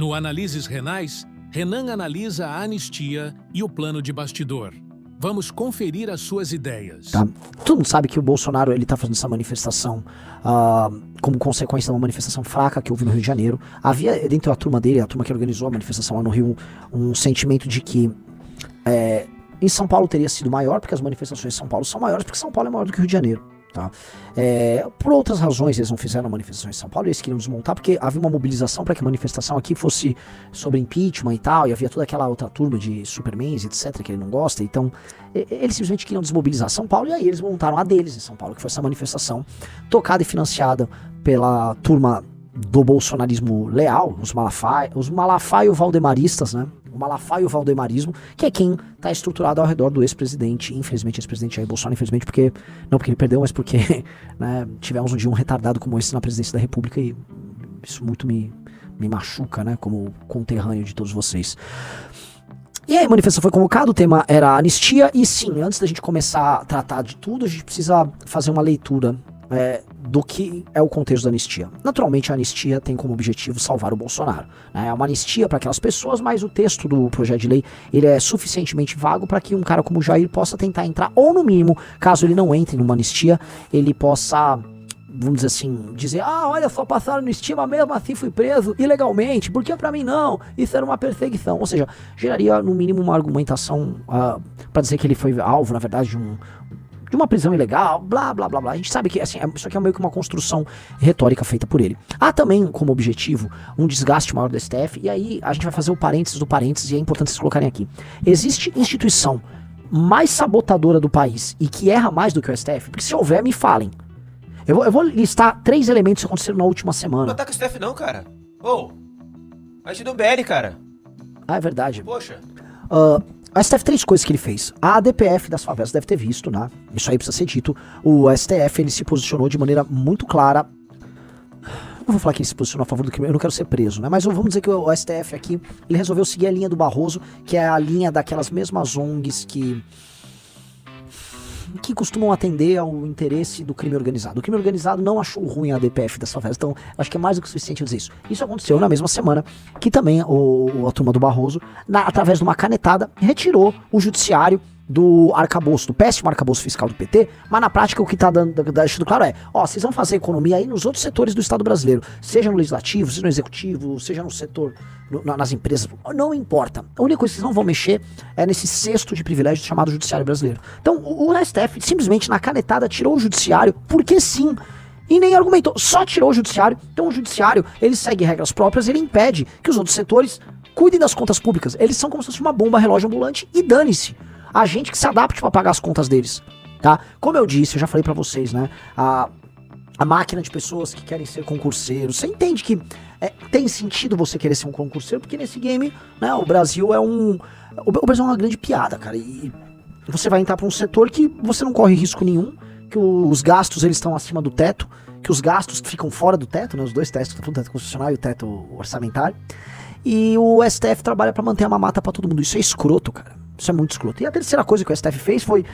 No Análises Renais, Renan analisa a anistia e o plano de bastidor. Vamos conferir as suas ideias. Tá. Todo mundo sabe que o Bolsonaro ele tá fazendo essa manifestação como consequência de uma manifestação fraca que houve no Rio de Janeiro. Havia dentro da turma dele, a turma que organizou a manifestação lá no Rio, um sentimento de que em São Paulo teria sido maior, porque as manifestações em São Paulo são maiores, porque São Paulo é maior do que o Rio de Janeiro. Tá? Por outras razões eles não fizeram a manifestação em São Paulo, eles queriam desmontar porque havia uma mobilização para que a manifestação aqui fosse sobre impeachment e tal, e havia toda aquela outra turma de supermans, etc, que ele não gosta, então eles simplesmente queriam desmobilizar São Paulo, e aí eles montaram a deles em São Paulo, que foi essa manifestação tocada e financiada pela turma do bolsonarismo leal, os malafaio-valdemaristas, né? O Malafaio Valdemarismo, que é quem está estruturado ao redor do ex-presidente, infelizmente ex-presidente Jair Bolsonaro, infelizmente porque, não porque ele perdeu, mas porque né, tivemos um dia um retardado como esse na presidência da República e isso muito me machuca, né, como conterrâneo de todos vocês. E aí a manifestação foi convocada, o tema era anistia, e sim, antes da gente começar a tratar de tudo, a gente precisa fazer uma leitura do que é o contexto da anistia. Naturalmente a anistia tem como objetivo salvar o Bolsonaro, né? É uma anistia para aquelas pessoas, mas o texto do projeto de lei ele é suficientemente vago para que um cara como o Jair possa tentar entrar, ou no mínimo, caso ele não entre numa anistia, ele possa, vamos dizer assim, dizer, olha só, passaram anistia, mas mesmo assim fui preso ilegalmente, porque pra mim não, isso era uma perseguição, ou seja, geraria no mínimo uma argumentação para dizer que ele foi alvo, na verdade, de uma prisão ilegal, blá, blá, blá, blá. A gente sabe que assim, isso aqui é meio que uma construção retórica feita por ele. Há também como objetivo um desgaste maior do STF, e aí a gente vai fazer o parênteses do parênteses, e é importante vocês colocarem aqui. Existe instituição mais sabotadora do país e que erra mais do que o STF? Porque se houver, me falem. Eu vou listar 3 elementos que aconteceram na última semana. Não ataca o STF não, cara. A gente não BL, cara. É verdade. Poxa. O STF, 3 coisas que ele fez. A ADPF das favelas deve ter visto, né? Isso aí precisa ser dito. O STF, ele se posicionou de maneira muito clara. Não vou falar que ele se posicionou a favor do crime, eu não quero ser preso, né? Mas vamos dizer que o STF aqui, ele resolveu seguir a linha do Barroso, que é a linha daquelas mesmas ONGs que costumam atender ao interesse do crime organizado. O crime organizado não achou ruim a ADPF das favelas, então acho que é mais do que o suficiente eu dizer isso. Isso aconteceu na mesma semana que também a turma do Barroso, através de uma canetada, retirou o judiciário do arcabouço, do péssimo arcabouço fiscal do PT, mas na prática o que está deixando claro vocês vão fazer economia aí nos outros setores do Estado brasileiro, seja no legislativo, seja no executivo, seja no setor, nas empresas, não importa. A única coisa que vocês não vão mexer é nesse cesto de privilégios chamado judiciário brasileiro. Então o STF simplesmente na canetada tirou o judiciário, porque sim, e nem argumentou, só tirou o judiciário. Então o judiciário, ele segue regras próprias, ele impede que os outros setores cuidem das contas públicas. Eles são como se fosse uma bomba relógio ambulante e dane-se. A gente que se adapte para pagar as contas deles, tá? Como eu disse, eu já falei pra vocês, né? A máquina de pessoas que querem ser concurseiros. Você entende que tem sentido você querer ser um concurseiro, porque nesse game, né, o Brasil é uma grande piada, cara. E você vai entrar pra um setor que você não corre risco nenhum, que os gastos eles estão acima do teto, que os gastos ficam fora do teto, né? Os dois tetos, o teto constitucional e o teto orçamentário. E o STF trabalha pra manter a mamata pra todo mundo. Isso é escroto, cara. Isso é muito escroto. E a terceira coisa que o STF fez foi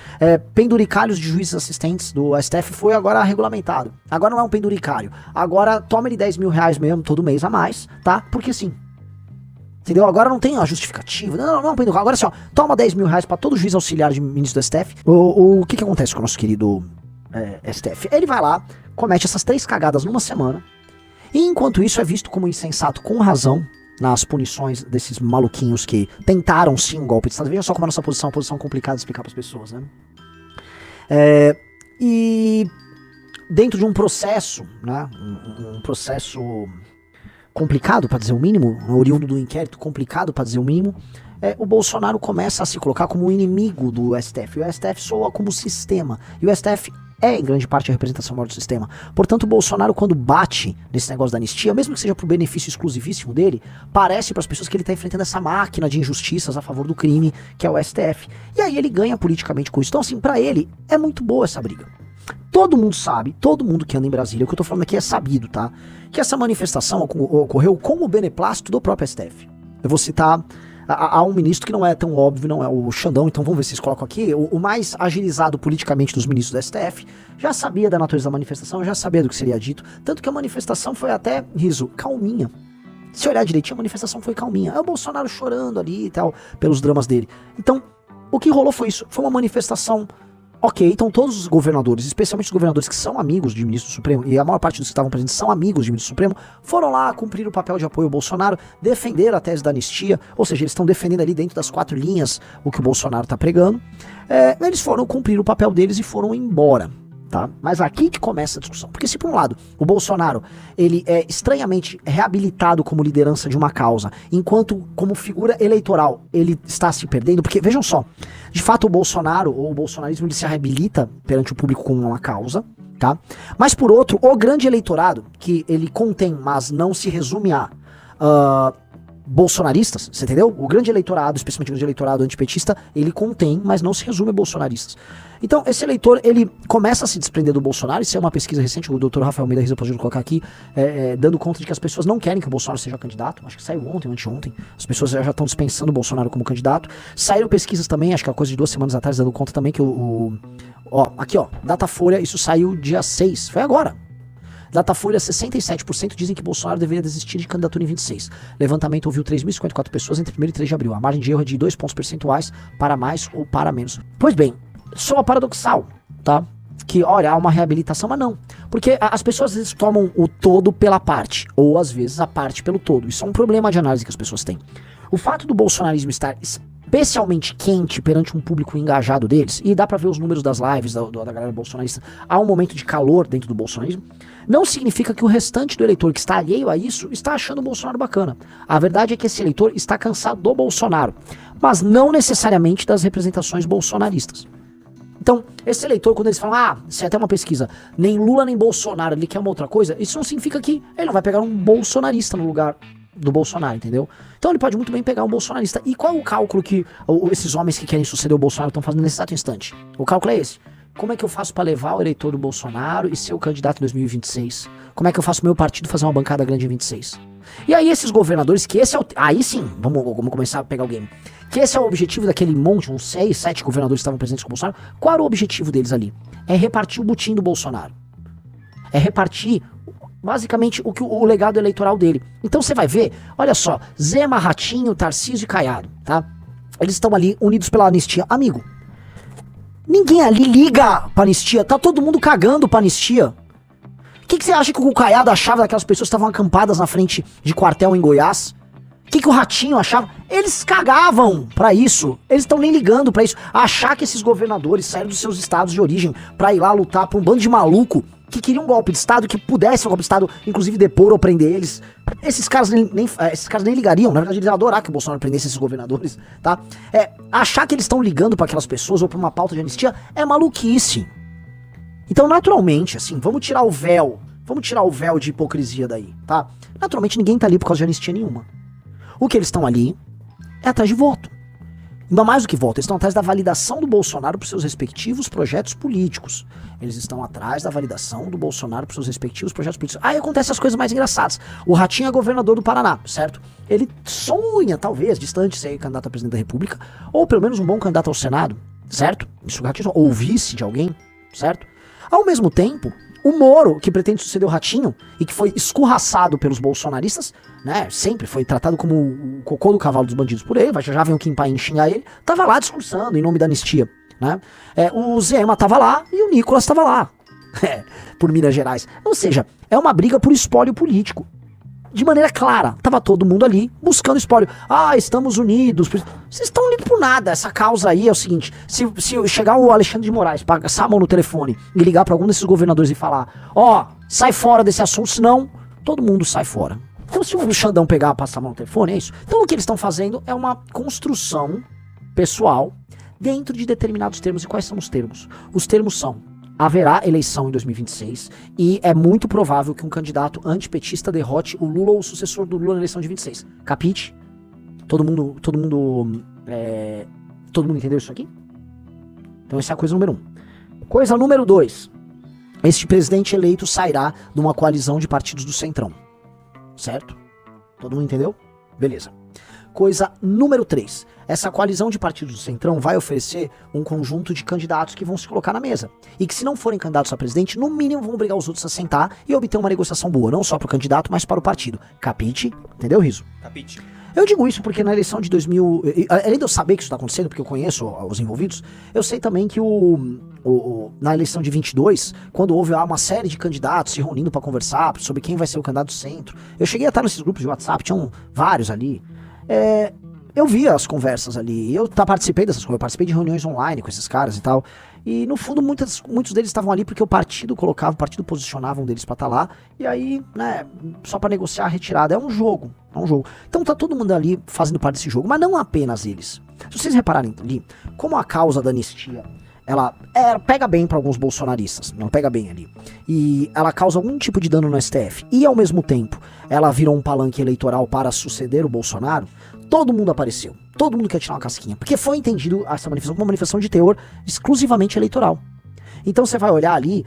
penduricalhos de juízes assistentes do STF foi agora regulamentado. Agora não é um penduricário. Agora toma ele 10 mil reais mesmo todo mês a mais, tá? Porque sim. Entendeu? Agora não tem a justificativa. Não é um penduricário. Agora assim, toma 10 mil reais pra todo juiz auxiliar de ministro do STF. O que acontece com o nosso querido STF? Ele vai lá, comete essas 3 cagadas numa semana. E enquanto isso é visto como insensato com razão nas punições desses maluquinhos que tentaram sim um golpe de Estado. Veja só como a nossa posição é uma posição complicada de explicar para as pessoas, né? E dentro de um processo, né? Um processo complicado, para dizer o mínimo, oriundo do inquérito, complicado, para dizer o mínimo, o Bolsonaro começa a se colocar como inimigo do STF. E o STF soa como sistema. E o STF em grande parte a representação maior do sistema. Portanto, o Bolsonaro, quando bate nesse negócio da anistia, mesmo que seja pro benefício exclusivíssimo dele, parece para as pessoas que ele tá enfrentando essa máquina de injustiças a favor do crime, que é o STF. E aí ele ganha politicamente com isso. Então, assim, pra ele, é muito boa essa briga. Todo mundo sabe, todo mundo que anda em Brasília, o que eu tô falando aqui é sabido, tá? Que essa manifestação ocorreu com o beneplácito do próprio STF. Eu vou citar... Há um ministro que não é tão óbvio, não é o Xandão, então vamos ver se vocês colocam aqui. O mais agilizado politicamente dos ministros do STF já sabia da natureza da manifestação, já sabia do que seria dito, tanto que a manifestação foi até, riso, calminha. se olhar direitinho, a manifestação foi calminha. É o Bolsonaro chorando ali e tal, pelos dramas dele. Então, o que rolou foi isso. Foi uma manifestação. Ok, então todos os governadores, especialmente os governadores que são amigos de ministro do Supremo, e a maior parte dos que estavam presentes são amigos de ministro do Supremo, foram lá cumprir o papel de apoio ao Bolsonaro, defenderam a tese da anistia, ou seja, eles estão defendendo ali dentro das 4 linhas o que o Bolsonaro está pregando. Eles foram cumprir o papel deles e foram embora. Tá? Mas aqui que começa a discussão, porque se por um lado o Bolsonaro ele é estranhamente reabilitado como liderança de uma causa, enquanto como figura eleitoral ele está se perdendo, porque vejam só, de fato o Bolsonaro ou o bolsonarismo ele se reabilita perante o público como uma causa, tá? Mas por outro, o grande eleitorado que ele contém, mas não se resume a bolsonaristas, você entendeu? O grande eleitorado, especialmente o grande eleitorado antipetista, ele contém, mas não se resume a bolsonaristas. Então, esse eleitor, ele começa a se desprender do Bolsonaro. Isso é uma pesquisa recente, o Dr. Rafael Almeida Riza pode colocar aqui, dando conta de que as pessoas não querem que o Bolsonaro seja candidato. Acho que saiu ontem ou anteontem. As pessoas já estão dispensando o Bolsonaro como candidato. Saíram pesquisas também, acho que é coisa de 2 semanas atrás, dando conta também que aqui ó, Datafolha, isso saiu dia 6, foi agora. Datafolha, 67% dizem que Bolsonaro deveria desistir de candidatura em 26. Levantamento ouviu 3.054 pessoas entre 1º e 3 de abril. A margem de erro é de 2 pontos percentuais para mais ou para menos. Pois bem, soa paradoxal, tá? Que, olha, há uma reabilitação, mas não. Porque as pessoas às vezes tomam o todo pela parte, ou às vezes a parte pelo todo. Isso é um problema de análise que as pessoas têm. O fato do bolsonarismo estar especialmente quente perante um público engajado deles, e dá pra ver os números das lives da galera bolsonarista, há um momento de calor dentro do bolsonarismo, não significa que o restante do eleitor que está alheio a isso está achando o Bolsonaro bacana. A verdade é que esse eleitor está cansado do Bolsonaro, mas não necessariamente das representações bolsonaristas. Então, esse eleitor, quando eles falam, isso é até uma pesquisa, nem Lula nem Bolsonaro, ele quer uma outra coisa, isso não significa que ele não vai pegar um bolsonarista no lugar do Bolsonaro, entendeu? Então ele pode muito bem pegar um bolsonarista. E qual é o cálculo que esses homens que querem suceder o Bolsonaro estão fazendo nesse exato instante? O cálculo é esse. Como é que eu faço para levar o eleitor do Bolsonaro e ser o candidato em 2026? Como é que eu faço meu partido fazer uma bancada grande em 26? E aí esses governadores, que esse é o... Aí sim, vamos começar a pegar o game. Que esse é o objetivo daquele monte, uns 6, 7 governadores que estavam presentes com o Bolsonaro. Qual era o objetivo deles ali? É repartir o butim do Bolsonaro. É repartir basicamente o legado eleitoral dele. Então você vai ver, olha só, Zema, Ratinho, Tarcísio e Caiado, tá? Eles estão ali unidos pela anistia. Amigo, ninguém ali liga pra anistia, tá todo mundo cagando pra anistia. O que você acha que o Caiado achava daquelas pessoas que estavam acampadas na frente de quartel em Goiás? O que o Ratinho achava? Eles cagavam pra isso. Eles estão nem ligando pra isso. Achar que esses governadores saíram dos seus estados de origem pra ir lá lutar pra um bando de maluco que queria um golpe de estado, que pudesse um golpe de estado, inclusive depor ou prender eles. Esses caras nem ligariam. Na verdade, eles iam adorar que o Bolsonaro prendesse esses governadores, tá? Achar que eles estão ligando pra aquelas pessoas ou pra uma pauta de anistia é maluquice. Então, naturalmente, assim, vamos tirar o véu de hipocrisia daí, tá? Naturalmente, ninguém tá ali por causa de anistia nenhuma. O que eles estão ali é atrás de voto. Ainda mais do que voto, eles estão atrás da validação do Bolsonaro para seus respectivos projetos políticos. Eles estão atrás da validação do Bolsonaro para seus respectivos projetos políticos. Aí acontecem as coisas mais engraçadas. O Ratinho é governador do Paraná, certo? Ele sonha, talvez, distante, ser candidato a presidente da República, ou pelo menos um bom candidato ao Senado, certo? Isso o Ratinho, ou vice de alguém, certo? Ao mesmo tempo, o Moro, que pretende suceder o Ratinho e que foi escorraçado pelos bolsonaristas, né, sempre foi tratado como o cocô do cavalo dos bandidos por ele, já vem o Kim Paim xingar ele, tava lá discursando em nome da anistia, né? O Zema tava lá e o Nicolas tava lá, por Minas Gerais. Ou seja, é uma briga por espólio político. De maneira clara, tava todo mundo ali buscando espólio. Estamos unidos. Vocês estão unidos por nada. Essa causa aí é o seguinte: se chegar o Alexandre de Moraes, passar a mão no telefone e ligar para algum desses governadores e falar: sai fora desse assunto, senão todo mundo sai fora. Então, se o Xandão pegar, passar a mão no telefone, é isso. Então, o que eles estão fazendo é uma construção pessoal dentro de determinados termos. E quais são os termos? Os termos são: haverá eleição em 2026 e é muito provável que um candidato antipetista derrote o Lula ou o sucessor do Lula na eleição de 26. Capite? Todo mundo entendeu isso aqui? Então essa é a coisa número 1. Coisa número 2. Este presidente eleito sairá de uma coalizão de partidos do Centrão. Certo? Todo mundo entendeu? Beleza. Coisa número 3. Essa coalizão de partidos do Centrão vai oferecer um conjunto de candidatos que vão se colocar na mesa. E que se não forem candidatos a presidente, no mínimo vão obrigar os outros a sentar e obter uma negociação boa. Não só para o candidato, mas para o partido. Capite? Entendeu, Riso? Capite. Eu digo isso porque na eleição de 2000... Além de eu saber que isso está acontecendo, porque eu conheço os envolvidos, eu sei também que na eleição de 22, quando houve uma série de candidatos se reunindo para conversar sobre quem vai ser o candidato do centro, eu cheguei a estar nesses grupos de WhatsApp, tinham vários ali. Eu vi as conversas ali, eu participei dessas coisas, eu participei de reuniões online com esses caras e tal, e no fundo muitos deles estavam ali porque o partido posicionava um deles pra estar lá, e aí, né, só pra negociar a retirada, é um jogo. Então tá todo mundo ali fazendo parte desse jogo, mas não apenas eles. Se vocês repararem ali, como a causa da anistia, ela pega bem pra alguns bolsonaristas, não pega bem ali, e ela causa algum tipo de dano no STF, e ao mesmo tempo ela virou um palanque eleitoral para suceder o Bolsonaro, todo mundo apareceu, todo mundo quer tirar uma casquinha, porque foi entendido essa manifestação como uma manifestação de teor exclusivamente eleitoral. Então você vai olhar ali,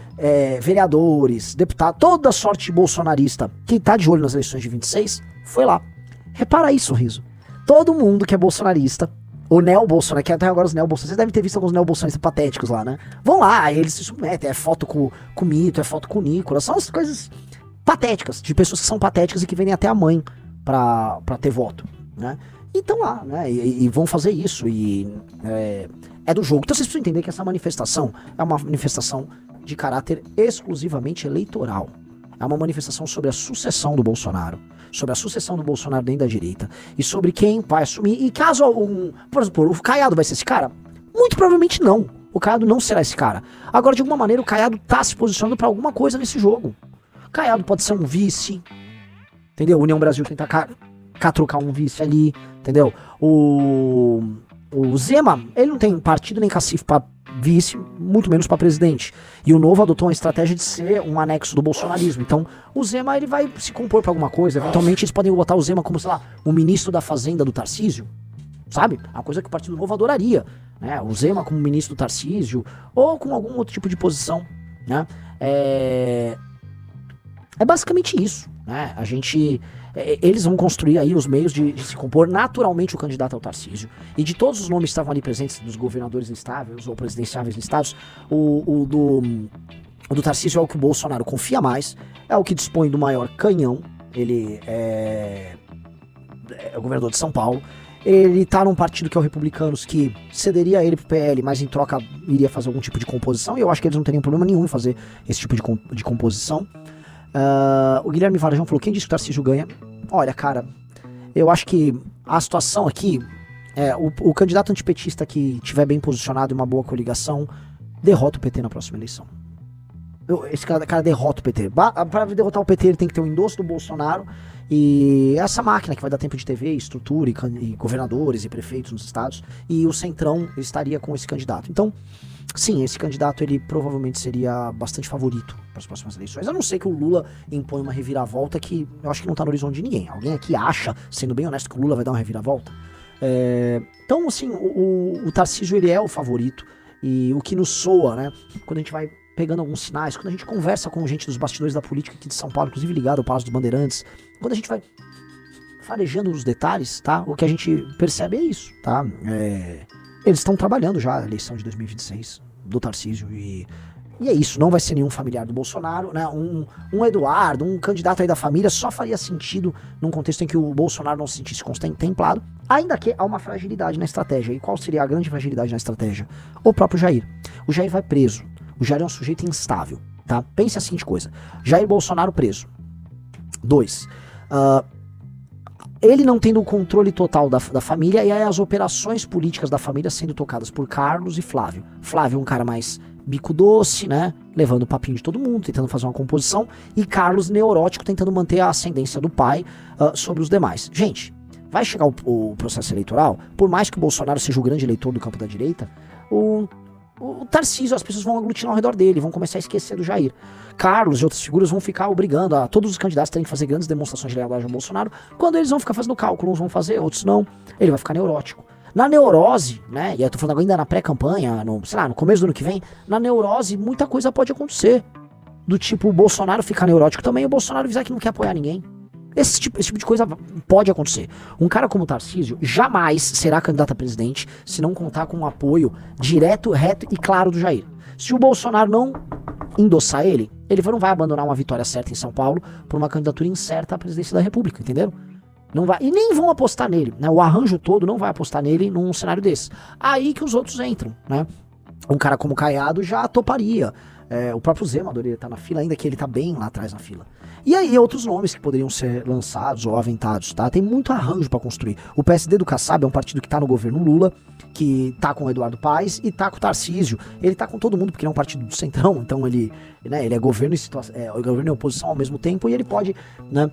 vereadores, deputados, toda sorte de bolsonarista que tá de olho nas eleições de 26, foi lá. Repara isso, Riso. Todo mundo que é bolsonarista, o neo-bolsonarista, que até agora os neo-bolsonaristas, vocês devem ter visto alguns neo-bolsonaristas patéticos lá, né? Vão lá, eles se submetem, é foto com o Mito, é foto com o Nicolas, são as coisas patéticas, de pessoas que são patéticas e que vendem até a mãe pra ter voto, né? Então lá, né, e vão fazer isso, e é do jogo. Então vocês precisam entender que essa manifestação é uma manifestação de caráter exclusivamente eleitoral. É uma manifestação sobre a sucessão do Bolsonaro, dentro da direita, e sobre quem vai assumir, e caso por exemplo, o Caiado vai ser esse cara? Muito provavelmente não. O Caiado não será esse cara. Agora, de alguma maneira, o Caiado tá se posicionando pra alguma coisa nesse jogo. O Caiado pode ser um vice, entendeu? União Brasil tenta catrucar um vice ali, entendeu? O Zema, ele não tem partido nem cacife pra vice, muito menos pra presidente. E o Novo adotou uma estratégia de ser um anexo do bolsonarismo. Então, o Zema, ele vai se compor pra alguma coisa. Eventualmente, eles podem botar o Zema como, sei lá, o ministro da Fazenda do Tarcísio, sabe? Uma coisa que o Partido Novo adoraria, né? O Zema como ministro do Tarcísio, ou com algum outro tipo de posição, né? É basicamente isso, né? Eles vão construir aí os meios de se compor naturalmente o candidato ao Tarcísio. E de todos os nomes que estavam ali presentes, dos governadores listáveis ou presidenciáveis listados, o do Tarcísio é o que o Bolsonaro confia mais, é o que dispõe do maior canhão. Ele é o governador de São Paulo. Ele tá num partido que é o Republicanos, que cederia ele pro PL, mas em troca iria fazer algum tipo de composição. E eu acho que eles não teriam problema nenhum em fazer esse tipo de composição. O Guilherme Varejão falou: quem disse que o Tarcísio ganha? Olha, cara, eu acho que a situação aqui o candidato antipetista que tiver bem posicionado e uma boa coligação derrota o PT na próxima eleição. Esse cara derrota o PT. Para derrotar o PT, ele tem que ter o endosso do Bolsonaro e essa máquina que vai dar tempo de TV, estrutura e governadores e prefeitos nos estados, e o Centrão estaria com esse candidato. Então, sim, esse candidato ele provavelmente seria bastante favorito para as próximas eleições. A não ser que o Lula impõe uma reviravolta que eu acho que não está no horizonte de ninguém. Alguém aqui acha, sendo bem honesto, que o Lula vai dar uma reviravolta? Então, assim, o Tarcísio ele é o favorito, e o que nos soa, né, quando a gente vai pegando alguns sinais, quando a gente conversa com gente dos bastidores da política aqui de São Paulo, inclusive ligado ao Palácio dos Bandeirantes, quando a gente vai farejando os detalhes, tá, o que a gente percebe é isso, tá, eles estão trabalhando já a eleição de 2026 do Tarcísio e é isso, não vai ser nenhum familiar do Bolsonaro, né? Um Eduardo, um candidato aí da família só faria sentido num contexto em que o Bolsonaro não se sentisse contemplado, ainda que há uma fragilidade na estratégia. E qual seria a grande fragilidade na estratégia? O próprio Jair. O Jair vai preso. O Jair é um sujeito instável, tá? Pense a seguinte coisa: Jair Bolsonaro preso. 2. Ele não tendo o controle total da família, e aí as operações políticas da família sendo tocadas por Carlos e Flávio. Flávio é um cara mais bico doce, né? Levando o papinho de todo mundo, tentando fazer uma composição. E Carlos neurótico, tentando manter a ascendência do pai sobre os demais. Gente, vai chegar o processo eleitoral, por mais que o Bolsonaro seja o grande eleitor do campo da direita, o Tarcísio, as pessoas vão aglutinar ao redor dele, vão começar a esquecer do Jair. Carlos e outras figuras vão ficar obrigando a todos os candidatos terem que fazer grandes demonstrações de lealdade ao Bolsonaro, quando eles vão ficar fazendo cálculo, uns vão fazer, outros não. Ele vai ficar neurótico. Na neurose, né, e eu tô falando ainda na pré-campanha, no começo do ano que vem, na neurose muita coisa pode acontecer. Do tipo, o Bolsonaro ficar neurótico também, e o Bolsonaro avisar que não quer apoiar ninguém. Esse tipo de coisa pode acontecer. Um cara como o Tarcísio jamais será candidato a presidente se não contar com o apoio direto, reto e claro do Jair. Se o Bolsonaro não endossar ele não vai abandonar uma vitória certa em São Paulo por uma candidatura incerta à presidência da República, entenderam? Não vai, e nem vão apostar nele, né? O arranjo todo não vai apostar nele num cenário desse. Aí que os outros entram, né? Um cara como Caiado já toparia. O próprio Zema Adoreira tá na fila, ainda que ele tá bem lá atrás na fila. E aí outros nomes que poderiam ser lançados ou aventados, tá? Tem muito arranjo pra construir. O PSD do Kassab é um partido que tá no governo Lula, que tá com o Eduardo Paes e tá com o Tarcísio. Ele tá com todo mundo porque ele é um partido do centrão, então ele é governo e governo e oposição ao mesmo tempo e ele pode, né?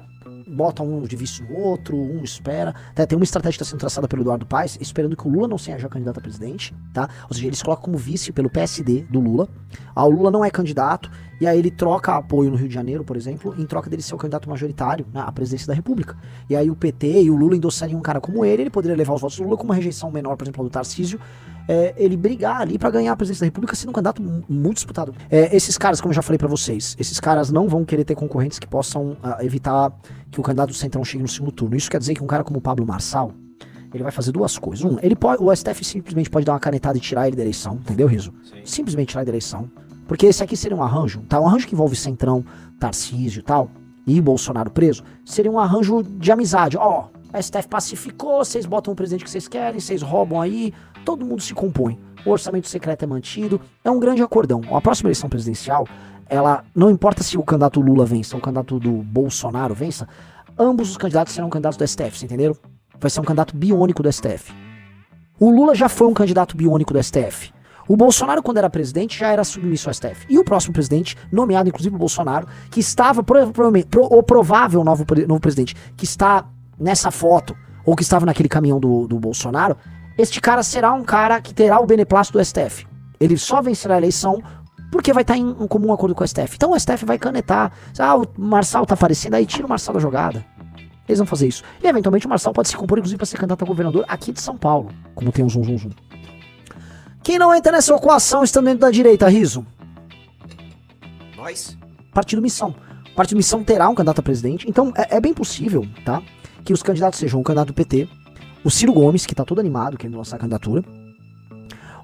Bota um de vice no outro, um espera. Tem uma estratégia que está sendo traçada pelo Eduardo Paes, esperando que o Lula não seja candidato a presidente, tá? Ou seja, eles colocam como vice pelo PSD do Lula. O Lula não é candidato, e aí ele troca apoio no Rio de Janeiro, por exemplo, em troca dele ser o candidato majoritário, né, à presidência da República. E aí o PT e o Lula endossariam um cara como ele poderia levar os votos do Lula com uma rejeição menor, por exemplo, do Tarcísio, ele brigar ali pra ganhar a presidência da República sendo um candidato muito disputado. Esses caras, como eu já falei pra vocês, esses caras não vão querer ter concorrentes que possam evitar que o candidato do Centrão chegue no segundo turno. Isso quer dizer que um cara como o Pablo Marçal, ele vai fazer duas coisas. O STF simplesmente pode dar uma canetada e tirar ele da eleição, entendeu, Riso? Sim. Simplesmente tirar ele da eleição. Porque esse aqui seria um arranjo, tá? Um arranjo que envolve Centrão, Tarcísio e tal, e Bolsonaro preso, seria um arranjo de amizade. Ó, a STF pacificou, vocês botam o presidente que vocês querem, vocês roubam aí, todo mundo se compõe. O orçamento secreto é mantido, é um grande acordão. A próxima eleição presidencial, ela não importa se o candidato Lula vença ou o candidato do Bolsonaro vença, ambos os candidatos serão candidatos do STF, vocês entenderam? Vai ser um candidato biônico do STF. O Lula já foi um candidato biônico do STF. O Bolsonaro, quando era presidente, já era submisso ao STF. E o próximo presidente, nomeado inclusive o Bolsonaro, que estava provavelmente, o provável novo presidente, que está nessa foto, ou que estava naquele caminhão do Bolsonaro, este cara será um cara que terá o beneplácito do STF. Ele só vencerá a eleição porque vai estar em um comum acordo com o STF. Então o STF vai canetar. O Marçal tá aparecendo, aí tira o Marçal da jogada. Eles vão fazer isso. E eventualmente o Marçal pode se compor, inclusive, para ser candidato a governador aqui de São Paulo, como tem um zum. Quem não entra nessa equação estando dentro da direita, Riso? Nós? Partido Missão. Partido Missão terá um candidato a presidente. Então é bem possível, tá? Que os candidatos sejam o candidato do PT, o Ciro Gomes, que tá todo animado querendo lançar a candidatura,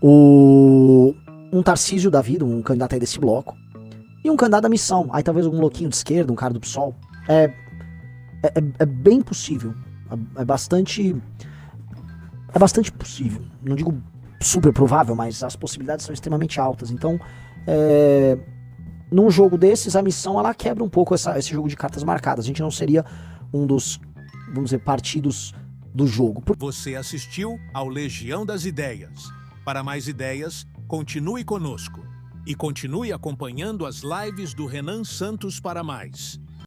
um Tarcísio da vida, um candidato aí desse bloco, e um candidato da Missão. Aí talvez algum louquinho de esquerda, um cara do PSOL. É bem possível. É bastante possível. Não digo super provável, mas as possibilidades são extremamente altas. Então, num jogo desses, a Missão ela quebra um pouco esse jogo de cartas marcadas. A gente não seria um dos, vamos dizer, partidos do jogo. Você assistiu ao Legião das Ideias. Para mais ideias, continue conosco. E continue acompanhando as lives do Renan Santos para mais.